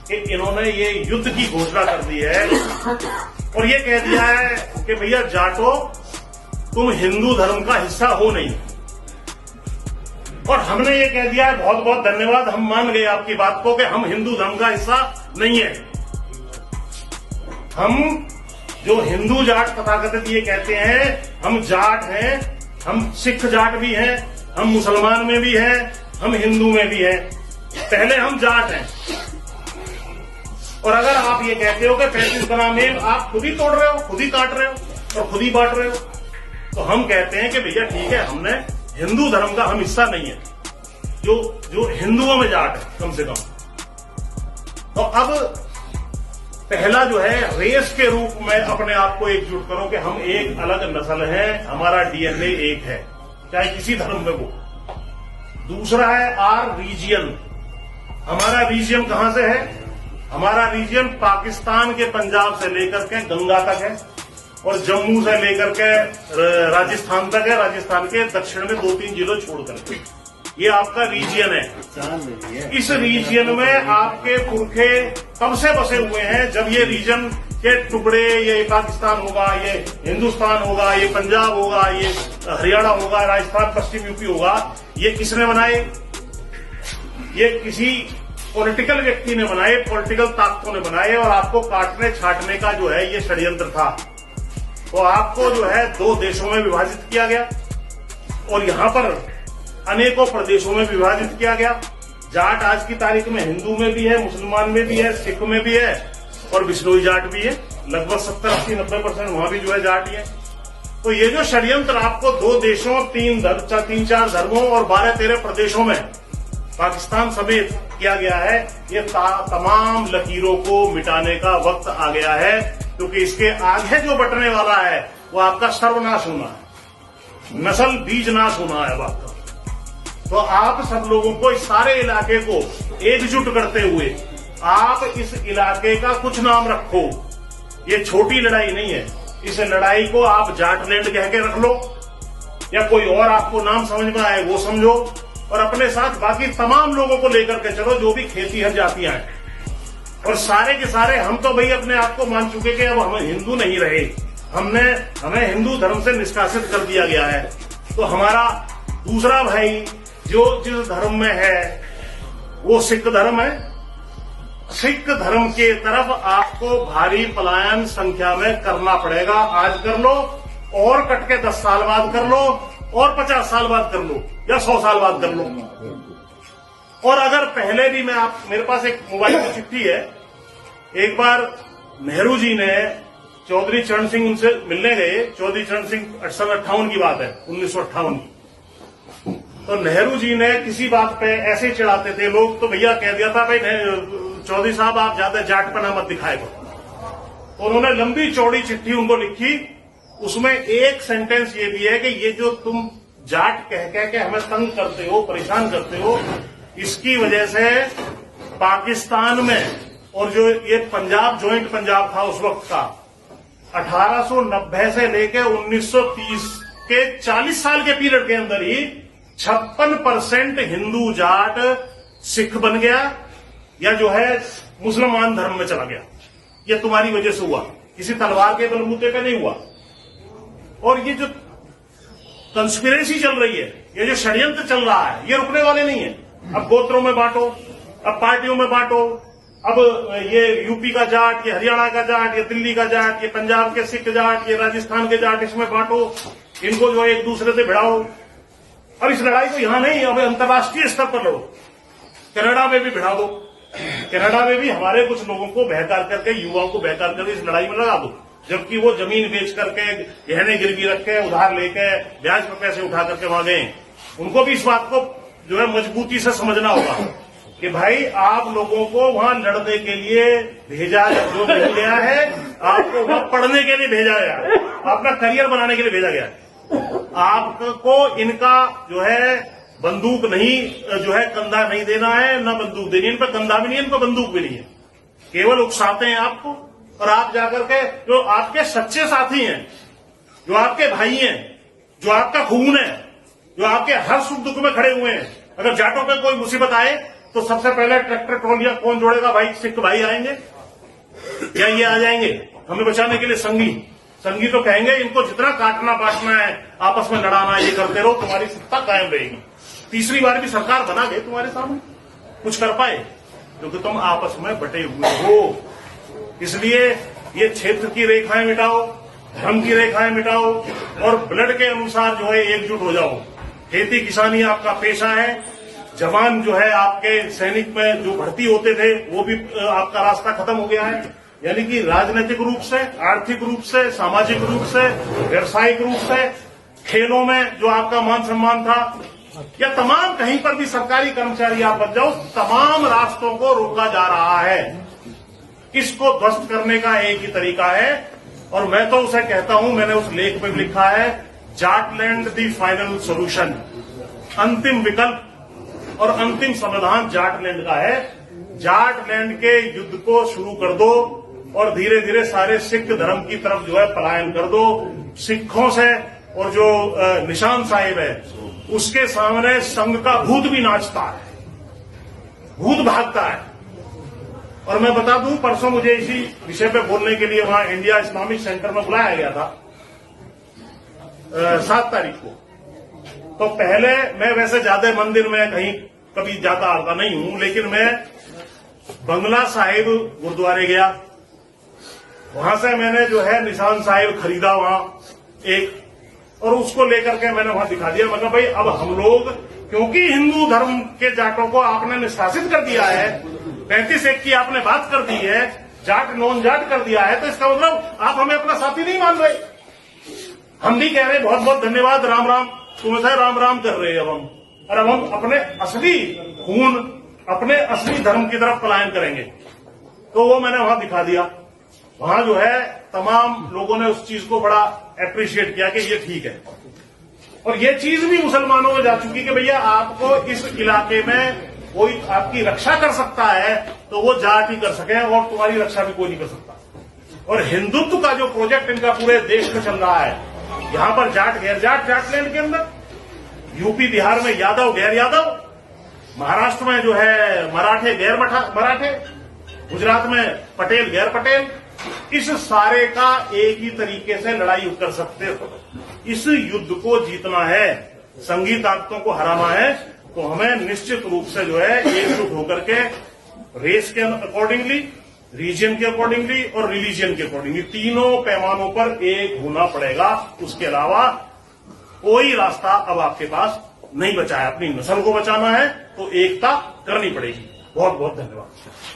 कि इन्होंने ये युद्ध की घोषणा कर दी है और ये कह दिया है कि भैया जाटो तुम हिंदू धर्म का हिस्सा हो नहीं। और हमने ये कह दिया है बहुत बहुत धन्यवाद, हम मान गए आपकी बात को कि हम हिंदू धर्म का हिस्सा नहीं है। हम जो हिंदू जाट तथाकथित ये कहते हैं हम जाट हैं, हम सिख जाट भी हैं, हम मुसलमान में भी हैं, हम हिंदू में भी हैं। पहले हम जाट हैं। और अगर आप ये कहते हो कि 35 ग्राम में आप खुद ही तोड़ रहे हो, खुद ही काट रहे हो और खुद ही बांट रहे हो, तो हम कहते हैं कि भैया ठीक है, हमने हिंदू धर्म का हम हिस्सा नहीं है, जो हिंदुओं में जाट है कम से कम। तो अब पहला जो है रेस के रूप में अपने आप को एकजुट करो कि हम एक अलग नस्ल है, हमारा डीएनए एक है, चाहे किसी धर्म में वो। दूसरा है आर रीजियन। हमारा रीजियन कहां से है? हमारा रीजियन पाकिस्तान के पंजाब से लेकर के गंगा तक है और जम्मू से लेकर के राजस्थान तक है, राजस्थान के दक्षिण में 2-3 जिलों छोड़ करके ये आपका रीजियन है। इस रीजियन में आपके पुरखे कब से बसे हुए हैं? जब ये रीजन के टुकड़े, ये पाकिस्तान होगा, ये हिंदुस्तान होगा, ये पंजाब होगा, ये हरियाणा होगा, राजस्थान, पश्चिम यूपी होगा, ये किसने बनाए? ये किसी पॉलिटिकल व्यक्ति ने बनाए, पॉलिटिकल ताकतों ने बनाए और आपको काटने छाटने का जो है ये षड्यंत्र था। तो आपको जो है 2 देशों में विभाजित किया गया और यहां पर अनेकों प्रदेशों में विभाजित किया गया। जाट आज की तारीख में हिंदू में भी है, मुसलमान में भी है, सिख में भी है और बिश्नोई जाट भी है। लगभग 70-80-90% वहां भी जो है जाट ही है। तो ये जो षड्यंत्र आपको 2 देशों, 3-4 धर्मों और 12-13 प्रदेशों में पाकिस्तान समेत किया गया है, ये तमाम लकीरों को मिटाने का वक्त आ गया है, क्योंकि इसके आगे जो बटने वाला है वो आपका सर्वनाश होना है, नस्ल बीज नाश होना है आपका। तो आप सब लोगों को इस सारे इलाके को एकजुट करते हुए आप इस इलाके का कुछ नाम रखो। ये छोटी लड़ाई नहीं है, इस लड़ाई को आप जाटलैंड कह के रख लो या कोई और आपको नाम समझ में आए वो समझो और अपने साथ बाकी तमाम लोगों को लेकर के चलो जो भी खेतीहर जातियां हैं। और सारे के सारे हम तो भाई अपने आप को मान चुके कि अब हम हिंदू नहीं रहे, हमें हिंदू धर्म से निष्कासित कर दिया गया है। तो हमारा दूसरा भाई जो जिस धर्म में है वो सिख धर्म है। सिख धर्म के तरफ आपको भारी पलायन संख्या में करना पड़ेगा। आज कर लो और कट के 10 साल बाद कर लो और 50 साल बाद कर लो या 100 साल बाद कर लो। और अगर पहले भी मेरे पास एक मोबाइल की चिट्ठी है, एक बार नेहरू जी ने चौधरी चरण सिंह उनसे मिलने गए। चौधरी चरण सिंह 58 की बात है, 1958 की। तो नेहरू जी ने किसी बात पे ऐसे चिढ़ाते थे लोग, तो भैया कह दिया था भाई चौधरी साहब आप ज्यादा जाटपना मत दिखाए। तो उन्होंने लंबी चौड़ी चिट्ठी उनको लिखी, उसमें एक सेंटेंस ये भी है कि ये जो तुम जाट कह के हमें तंग करते हो, परेशान करते हो, इसकी वजह से पाकिस्तान में और जो ये पंजाब ज्वाइंट पंजाब था उस वक्त का 1890 से लेकर 1930 के 40 साल के पीरियड के अंदर ही 56% हिंदू जाट सिख बन गया या जो है मुसलमान धर्म में चला गया। ये तुम्हारी वजह से हुआ, किसी तलवार के बलबूते पे नहीं हुआ। और ये जो कंस्पिरेसी चल रही है, ये जो षड्यंत्र चल रहा है, ये रुकने वाले नहीं है। अब गोत्रों में बांटो, अब पार्टियों में बांटो, अब ये यूपी का जाट, ये हरियाणा का जाट, ये दिल्ली का जाट, ये पंजाब के सिख जाट, ये राजस्थान के जाट, इसमें बांटो, इनको जो है एक दूसरे से भिड़ाओ। अब इस लड़ाई को यहां नहीं, अब अंतर्राष्ट्रीय स्तर पर लड़ो। कनाडा में भी भिड़ा दो, कनाडा में भी हमारे कुछ लोगों को बहकार करके, युवाओं को बहकार करके इस लड़ाई में लगा दो, जबकि वो जमीन बेच करके, गहने गिरवी रख के, उधार लेके, ब्याज पर पैसे उठा करके वहां गए। उनको भी इस बात को जो है मजबूती से समझना होगा कि भाई आप लोगों को वहां लड़ने के लिए भेजा जो भेज गया है, आपको वहां पढ़ने के लिए भेजा गया, अपना करियर बनाने के लिए भेजा गया है। आपको इनका जो है बंदूक नहीं, जो है कंधा नहीं देना है, ना बंदूक देनी है, इन पर कंधा भी नहीं है, इनको बंदूक भी नहीं है, केवल उकसाते हैं आपको। और आप जाकर के जो आपके सच्चे साथी हैं, जो आपके भाई हैं, जो आपका खून है, जो आपके हर सुख दुख में खड़े हुए हैं, अगर जाटों पे कोई मुसीबत आए तो सबसे पहले ट्रैक्टर ट्रॉलियां कौन जोड़ेगा भाई? सिख भाई आएंगे या ये आ जाएंगे हमें बचाने के लिए? संगी तो कहेंगे इनको जितना काटना बांटना है, आपस में लड़ाना, ये करते रहो, तुम्हारी सत्ता कायम रहेगी। तीसरी बार भी सरकार बना गए तुम्हारे सामने, कुछ कर पाए? क्योंकि तुम आपस में बटे हुए हो। इसलिए ये क्षेत्र की रेखाएं मिटाओ, धर्म की रेखाएं मिटाओ और ब्लड के अनुसार जो है एकजुट हो जाओ। खेती किसानी आपका पेशा है, जवान जो है आपके सैनिक में जो भर्ती होते थे वो भी आपका रास्ता खत्म हो गया है। यानी कि राजनीतिक रूप से, आर्थिक रूप से, सामाजिक रूप से, व्यवसायिक रूप से, खेलों में जो आपका मान सम्मान था, या तमाम कहीं पर भी सरकारी कर्मचारी आप बन जाओ, तमाम रास्तों को रोका जा रहा है। इसको ध्वस्त करने का एक ही तरीका है और मैं तो उसे कहता हूं, मैंने उस लेख में लिखा है, जाटलैंड दी फाइनल सॉल्यूशन। अंतिम विकल्प और अंतिम समाधान जाटलैंड का है। जाटलैंड के युद्ध को शुरू कर दो और धीरे धीरे सारे सिख धर्म की तरफ जो है पलायन कर दो। सिखों से और जो निशान साहिब है उसके सामने संघ का भूत भी नाचता है, भूत भागता है। और मैं बता दूं, परसों मुझे इसी विषय पे बोलने के लिए वहां इंडिया इस्लामिक सेंटर में बुलाया गया था 7 तारीख को। तो पहले मैं वैसे ज्यादा मंदिर में कहीं कभी जाता आता नहीं हूं, लेकिन मैं बंगला साहिब गुरुद्वारे गया, वहां से मैंने जो है निशान साहिब खरीदा वहां एक, और उसको लेकर के मैंने वहां दिखा दिया। मतलब भाई अब हम लोग, क्योंकि हिंदू धर्म के जाटों को आपने निष्कासित कर दिया है, 35-1 की आपने बात कर दी है, जाट नॉन जाट कर दिया है, तो इसका मतलब आप हमें अपना साथी नहीं मान रहे। हम भी कह रहे बहुत बहुत धन्यवाद, राम राम, तुम से राम राम कर रहे हैं अब हम, और अब हम अपने असली खून, अपने असली धर्म की तरफ पलायन करेंगे। तो वो मैंने वहां दिखा दिया। वहां जो है तमाम लोगों ने उस चीज को बड़ा एप्रिशिएट किया कि ये ठीक है। और ये चीज भी मुसलमानों में जा चुकी कि भैया आपको इस इलाके में कोई आपकी रक्षा कर सकता है तो वो जाट ही कर सके, और तुम्हारी रक्षा भी कोई नहीं कर सकता। और हिंदुत्व का जो प्रोजेक्ट इनका पूरे देश में चल रहा है, यहां पर जाट गैर जाट, जाटलैंड के अंदर यूपी बिहार में यादव गैर यादव, महाराष्ट्र में जो है मराठे गैर मराठे, गुजरात में पटेल गैर पटेल, इस सारे का एक ही तरीके से लड़ाई कर सकते हो। इस युद्ध को जीतना है, संघी ताकतों को हराना है, तो हमें निश्चित रूप से जो है एकजुट होकर के रेस के अकॉर्डिंगली, रीजन के अकॉर्डिंगली और रिलीजन के अकॉर्डिंगली तीनों पैमानों पर एक होना पड़ेगा। उसके अलावा कोई रास्ता अब आपके पास नहीं बचा है। अपनी नस्ल को बचाना है तो एकता करनी पड़ेगी। बहुत बहुत धन्यवाद।